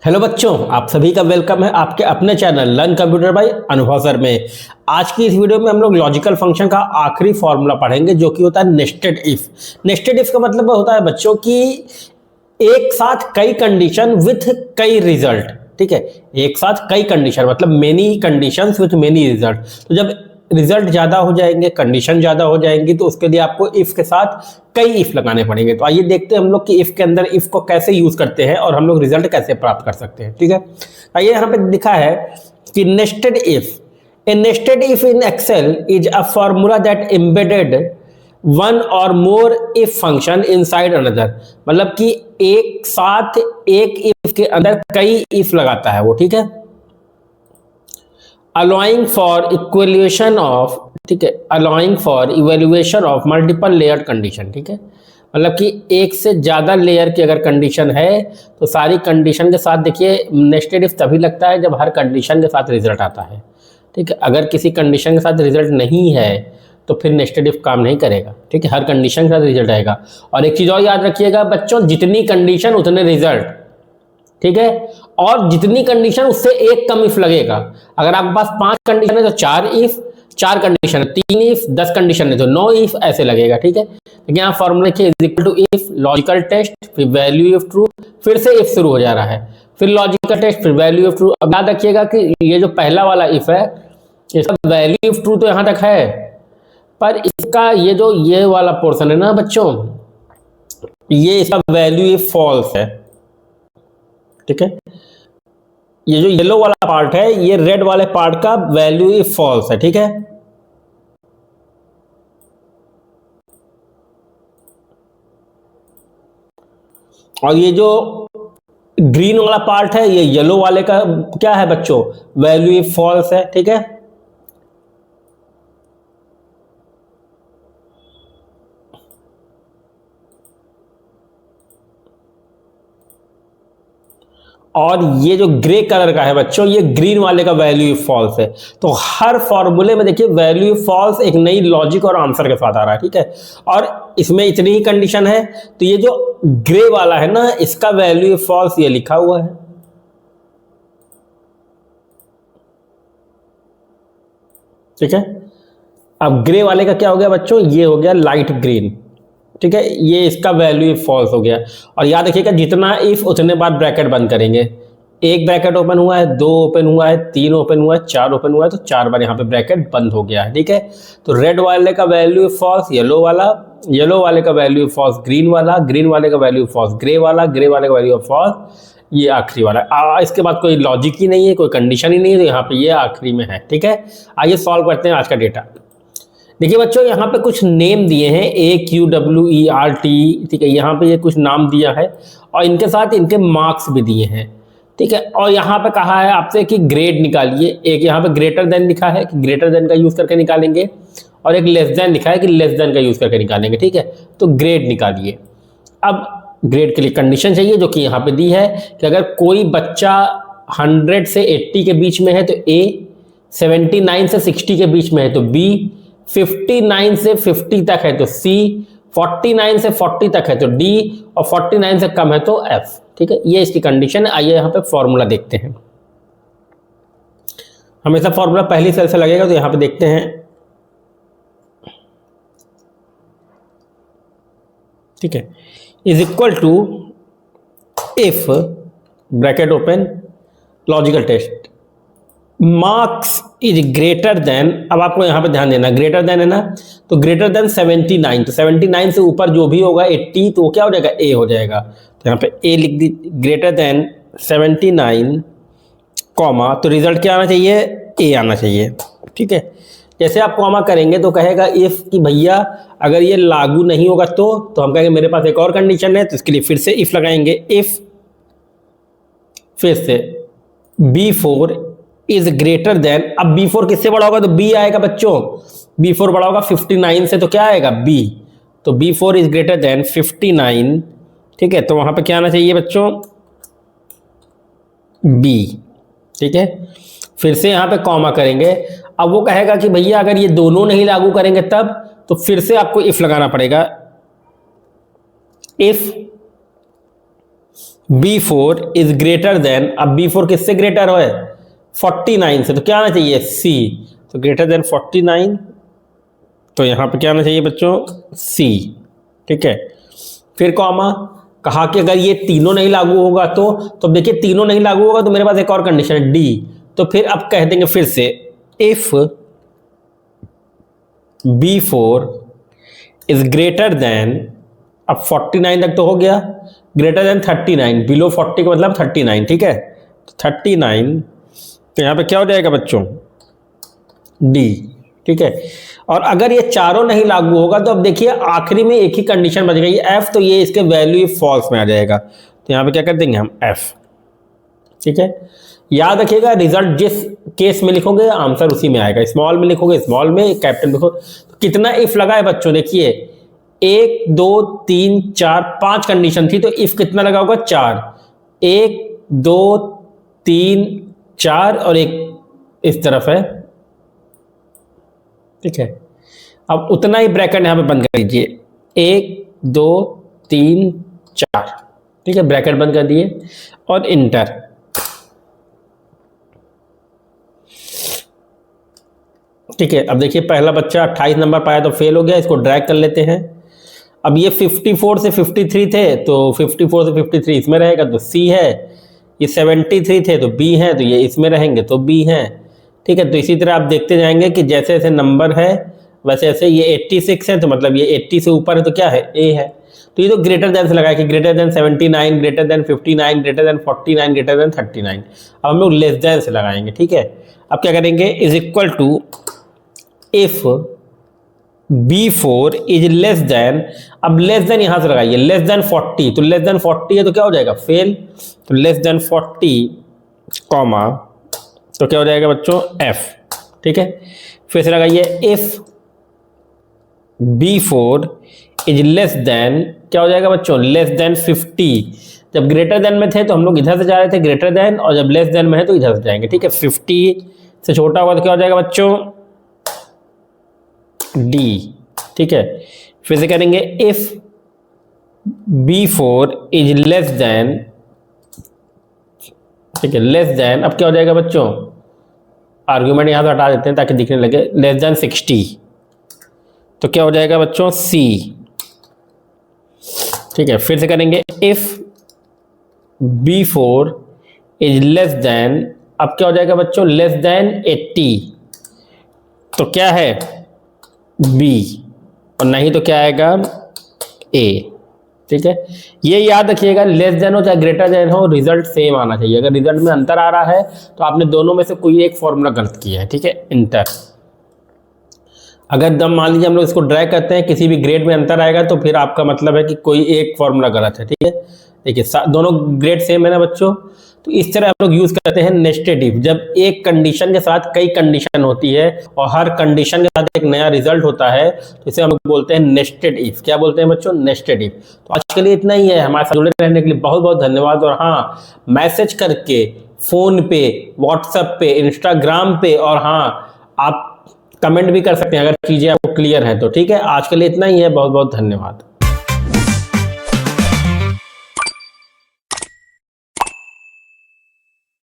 Hello बच्चों, आप सभी का वेलकम है आपके अपने चैनल लर्न कंप्यूटर बाय अनुभव सर में। आज की इस वीडियो में हम लोग लॉजिकल फंक्शन का आखिरी फॉर्मूला पढ़ेंगे जो कि होता है नेस्टेड इफ। नेस्टेड इफ का मतलब होता है बच्चों कि एक साथ कई कंडीशन विथ कई रिजल्ट। ठीक है, एक साथ कई कंडीशन मतलब many conditions with many result. तो जब रिजल्ट ज्यादा हो जाएंगे, कंडीशन ज्यादा हो जाएंगी, तो उसके लिए आपको इफ के साथ कई इफ लगाने पड़ेंगे। तो आइए देखते हैं हम लोग कि इफ के अंदर इफ को कैसे यूज करते हैं और हम लोग रिजल्ट कैसे प्राप्त कर सकते हैं। ठीक है, आइए यहाँ पे लिखा है कि nested if, a nested if in Excel is a formula that embedded one or more if function inside another. मतलब कि एक साथ एक इफ के अंदर कई इफ लगाता है वो। ठीक है, allowing for evaluation of, ठीक है, allowing for evaluation of multiple layered condition। ठीक है, मतलब कि एक से ज्यादा लेयर की अगर कंडीशन है तो सारी कंडीशन के साथ, देखिए नेस्टेड इफ तभी लगता है जब हर कंडीशन के साथ रिजल्ट आता है। ठीक है, अगर किसी कंडीशन के साथ रिजल्ट नहीं है तो फिर नेस्टेड इफ काम नहीं करेगा। ठीक है, हर कंडीशन के साथ रिजल्ट आएगा। और एक चीज और याद रखिएगा बच्चों, जितनी कंडीशन उतने रिजल्ट। ठीक है, और जितनी कंडीशन उससे एक कम इफ लगेगा। अगर आपके पास 5 कंडीशन है तो 4 इफ, 4 कंडीशन है 3 इफ, 10 कंडीशन है तो 9 इफ, ऐसे लगेगा। ठीक है, लेकिन यहाँ फॉर्मूला लिखिए is equal to if logical test फिर वैल्यू इफ ट्रू, फिर से इफ शुरू हो जा रहा है, फिर लॉजिकल टेस्ट फिर वैल्यू इफ ट्रू। अब याद रखिएगा कि ये जो पहला वाला इफ है इसका वैल्यू इफ ट्रू तो यहां तक है, पर इसका ये जो ये वाला पोर्शन है ना बच्चों, ये इसका वैल्यू इफ फॉल्स है। ठीक है, ये जो येलो वाला पार्ट है ये रेड वाले पार्ट का वैल्यू इफ फॉल्स है। ठीक है, और ये जो ग्रीन वाला पार्ट है ये येलो वाले का क्या है बच्चों, वैल्यू इफ फॉल्स है। ठीक है, और ये जो ग्रे कलर का है बच्चों ये ग्रीन वाले का वैल्यू इफ फॉल्स है। तो हर फॉर्मूले में देखिए वैल्यू इफ फॉल्स एक नई लॉजिक और आंसर के साथ आ रहा है। ठीक है, और इसमें इतनी ही कंडीशन है तो ये जो ग्रे वाला है ना इसका वैल्यू इफ फॉल्स ये लिखा हुआ है। ठीक है, अब ग्रे वाले का क्या हो गया बच्चों, ये हो गया लाइट ग्रीन। ठीक है, ये इसका वैल्यू इफ फॉल्स हो गया। और याद रखिएगा जितना इफ उतने बाद ब्रैकेट बंद करेंगे। एक ब्रैकेट ओपन हुआ है, 2 ओपन हुआ है, 3 ओपन हुआ है, 4 ओपन हुआ है, तो 4 बार यहाँ पे ब्रैकेट बंद हो गया है। ठीक है, तो रेड वाले का वैल्यू इफ फॉल्स येलो वाला, येलो वाले का वैल्यू इफ फॉल्स ग्रीन वाला, ग्रीन वाले का वैल्यू इफ फॉल्स ग्रे वाला, ग्रे वाले का वैल्यू इफ फॉल्स ये आखिरी वाला। इसके बाद कोई लॉजिक ही नहीं है, कोई कंडीशन ही नहीं है, तो यहाँ पे ये आखिरी में है। ठीक है, आइए सॉल्व करते हैं आज का डेटा। देखिए बच्चों यहाँ पे कुछ नेम दिए हैं AQWERT। ठीक है, यहाँ पे ये कुछ नाम दिया है और इनके साथ इनके मार्क्स भी दिए हैं। ठीक है, और यहाँ पे कहा है आपसे कि ग्रेड निकालिए। एक यहाँ पे ग्रेटर देन लिखा है कि ग्रेटर देन का यूज करके निकालेंगे, और एक लेस देन लिखा है कि लेस देन का यूज करके निकालेंगे। ठीक है, तो ग्रेड निकालिए। अब ग्रेड के लिए कंडीशन चाहिए जो कि यहाँ पे दी है कि अगर कोई बच्चा 100 से 80 के बीच में है तो A, 79 से 60 के बीच में है तो B, 59 से 50 तक है तो C, 49 से 40 तक है तो D, और 49 से कम है तो F। ठीक है, ये इसकी कंडीशन है। आइए यहाँ पे फॉर्मूला देखते हैं। हमेशा फॉर्मूला पहली सेल से लगेगा तो यहाँ पे देखते हैं। ठीक है, is equal to if bracket open logical test marks is greater than. अब आपको यहां पे ध्यान देना, ग्रेटर देन है ना, तो ग्रेटर देन 79, तो 79 से ऊपर जो भी होगा 80 तो वो क्या हो जाएगा, ए हो जाएगा। तो यहाँ पे ए लिख दी, ग्रेटर देन 79 कॉमा, तो रिजल्ट क्या आना चाहिए, ए आना चाहिए। ठीक है, जैसे आप कॉमा करेंगे तो कहेगा इफ कि भैया अगर ये लागू नहीं होगा तो हम कहेंगे मेरे पास एक और कंडीशन है, तो इसके लिए फिर से इफ लगाएंगे। इफ फिर से B4 इज ग्रेटर देन, अब B4 किससे बड़ा होगा तो B आएगा बच्चों, B4 बड़ा होगा 59 से तो क्या आएगा B, तो B4 इज ग्रेटर देन 59। ठीक है, तो वहां पे क्या आना चाहिए बच्चों, B। ठीक है, फिर से यहां पे कॉमा करेंगे। अब वो कहेगा कि भैया अगर ये दोनों नहीं लागू करेंगे तब, तो फिर से आपको इफ लगाना पड़ेगा। If B4 is greater than, अब B4 किससे ग्रेटर है? 49 से, तो क्या आना चाहिए? C, तो ग्रेटर देन 49, तो यहाँ पे क्या आना चाहिए बच्चों? C, ठीक है। फिर कॉमा, कहा कि अगर ये तीनों नहीं लागू होगा तो अब देखिए तीनों नहीं लागू होगा तो मेरे पास एक और कंडीशन है D, तो फिर अब कह देंगे फिर से if B4 is greater than, अब 49 तक तो हो गया, ग्रेटर देन 39, बिलो 40 का मतलब 39, ठीक है, 39, तो यहाँ पे क्या हो जाएगा बच्चों? D, ठीक है। और अगर ये चारों नहीं लागू होगा तो अब देखिए आखिरी में एक ही कंडीशन बच गई F, तो ये इसके वैल्यू फॉल्स में आ जाएगा, तो यहाँ पे क्या कर देंगे हम? F, ठीक है। याद रखिएगा रिजल्ट जिस केस में लिखोगे आंसर उसी में आएगा, स्मॉल में लिखोगे स्मॉल में, कैपिटल लिखो। तो कितना इफ लगा है बच्चों? देखिए 1 2 3 4 5 कंडीशन थी, तो इफ कितना लगा होगा? 4, 1 2 3 4 और एक इस तरफ है, ठीक है। अब उतना ही ब्रैकेट यहां पे बंद कर दीजिए, 1 2 3 4, ठीक है, ब्रैकेट बंद कर दिए और इंटर। ठीक है, अब देखिए पहला बच्चा 28 नंबर पाया तो फेल हो गया, इसको ड्रैग कर लेते हैं। अब ये 54 से 53 थे, तो 54 से 53 इसमें रहेगा तो C है, ये 73 थे तो B है, तो ये इसमें रहेंगे तो B है, ठीक है। तो इसी तरह आप देखते जाएंगे कि जैसे जैसे नंबर है वैसे वैसे, ये 86 है तो मतलब ये 80 से ऊपर है तो क्या है? A है। तो ये तो ग्रेटर देन से लगाया कि greater than 79, greater than 59, greater than 49, greater than 39। अब हम लोग लेस देन से लगाएंगे, ठीक है। अब क्या करेंगे? Is equal to if B4 is less than, अब लेस देन यहां से लगाइए, लेस देन 40, तो लेस देन 40 है तो क्या हो जाएगा? फेल, तो लेस देन 40 कॉमा, तो क्या हो जाएगा बच्चों? F, ठीक है। फिर से लगाइए if B4 is less then, क्या हो जाएगा बच्चों? लेस देन 50, जब ग्रेटर देन में थे तो हम लोग इधर से जा रहे थे ग्रेटर देन, और जब लेस देन में है तो इधर से जाएंगे, ठीक है। 50 से छोटा होगा तो क्या हो जाएगा बच्चों? D, ठीक है। फिर से करेंगे if B4 is less then, ठीक है, लेस देन, अब क्या हो जाएगा बच्चों? आर्ग्यूमेंट यहां से हटा देते हैं ताकि दिखने लगे, लेस देन 60, तो क्या हो जाएगा बच्चों? C, ठीक है। फिर से करेंगे if B4 is less than, अब क्या हो जाएगा बच्चों? लेस देन 80, तो क्या है? B, और नहीं तो क्या आएगा? A, ठीक है। ये याद रखिएगा, लेस देन हो चाहे ग्रेटर देन हो, रिजल्ट सेम आना चाहिए। अगर रिजल्ट में अंतर आ रहा है तो आपने दोनों में से कोई एक फॉर्मूला गलत किया है, ठीक है, इंटर। अगर दम मान लीजिए हम लोग इसको ड्रैग करते हैं, किसी भी ग्रेड में अंतर आएगा तो फिर आपका मतलब है कि कोई एक फॉर्मूला गलत है, ठीक है। देखिए दोनों ग्रेड सेम है ना बच्चों, तो इस तरह हम लोग यूज करते हैं नेस्टेड इफ, जब एक कंडीशन के साथ कई कंडीशन होती है और हर कंडीशन के साथ एक नया रिजल्ट होता है, तो इसे हम लोग बोलते हैं नेस्टेड इफ। क्या बोलते हैं बच्चों? Nested if. तो आज के लिए इतना ही है, हमारे साथ जुड़े रहने के लिए बहुत बहुत धन्यवाद। और हाँ, मैसेज करके फोन पे, व्हाट्सएप पे, इंस्टाग्राम पे, और हाँ आप कमेंट भी कर सकते हैं अगर चीजें आपको क्लियर है तो, ठीक है। आज के लिए इतना ही है, बहुत बहुत धन्यवाद।